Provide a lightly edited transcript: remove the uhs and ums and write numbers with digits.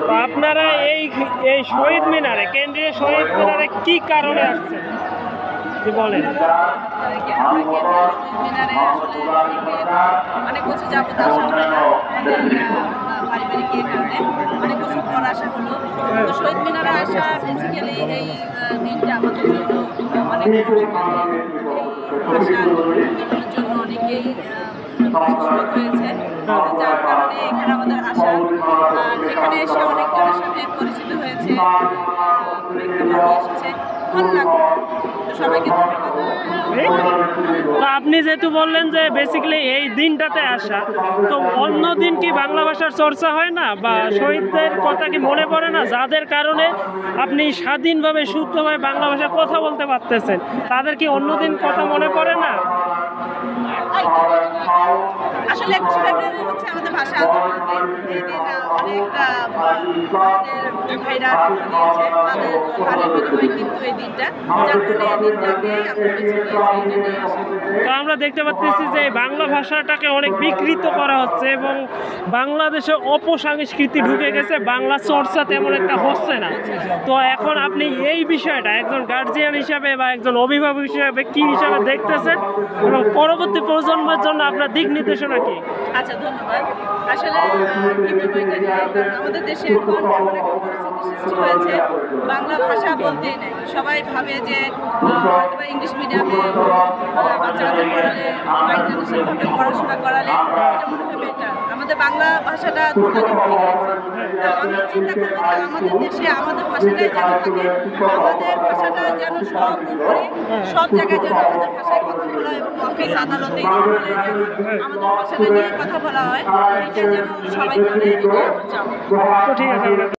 তো আপনারা এই এই শহীদ মিনারে, কেন্দ্রীয় শহীদ মিনারে কি কারণে আসছেন বলেন? অনেক বছর যাবত আসা হয় না, পারিবারিক কারণে অনেক বছর পর আসা হলো। তো শহীদ মিনারে আসা বেসিক্যালি এই দিনটা আমাদের জন্য অনেক জন্য অনেকেই শহীদ হয়েছে, যার কারণে এখানে আমাদের আসা। আর এখানে এসে অনেকজনের সাথে পরিচিত হয়েছে, এসেছে, ভালো লাগলো। সবাইকে তো আপনি যেহেতু বললেন যে বেসিক্যালি এই দিনটাতে আসা, তো অন্য দিন কি বাংলা ভাষার চর্চা হয় না বা শহীদদের কথা কি মনে পড়ে না, যাদের কারণে আপনি স্বাধীনভাবে শুদ্ধভাবে বাংলা ভাষায় কথা বলতে পারতেছেন? তাদের কি অন্য দিন কথা মনে পড়ে না? আসলে 21শে ফেব্রুয়ারি হচ্ছে আমাদের ভাষা আন্দোলনের দিন। এই দিন অনেক আমাদের ভাইরা রক্ত দিয়েছে, তাদের প্রাণের বিনিময়ে কিন্তু এই দিনটা, যার কারণে এই দিনটাকে আমরা বেছে নিয়েছি। তো আমরা দেখতে পাচ্ছি যে বাংলা ভাষাটাকে অনেক বিকৃত করা হচ্ছে এবং বাংলাদেশে অপসংস্কৃতি ঢুকে গেছে, বাংলা চর্চা তেমন একটা হচ্ছে না। তো এখন আপনি এই বিষয়টা একজন গার্জিয়ান হিসাবে বা একজন অভিভাবক হিসাবে কি হিসাবে দেখতেছেন এবং পরবর্তী প্রজন্মের জন্য আপনার দিক নির্দেশনা কি? আচ্ছা, ধন্যবাদ। আসলে কি বলবো এটা নিয়ে, কারণ আমাদের দেশে এখন এমন একটা পরিস্থিতি সৃষ্টি হয়েছে, বাংলা ভাষা বলতেই নেই। সবাই ভাবে যে একেবারে ইংলিশ মিডিয়ামে বাচ্চা পড়ালে বা ইন্টারন্যাশনালভাবে পড়াশোনা করালে এটা মনে হয় বেটার। আমাদের বাংলা ভাষাটা টোটালি উঠে গেছে। আমি চিন্তা করবো যে আমাদের দেশে আমাদের ভাষাটাই যেন থাকে, আমাদের ভাষাটা যেন সব উপরে সব জায়গায় যেন আমাদের ভাষায় কথা বলা হয়, এবং অফিস আদালতে স্কুলে যেন আমাদের ভাষাটা নিয়ে কথা বলা হয়, এটা যেন সবাই করে, এটা আমার চাওয়া। তো ঠিক আছে।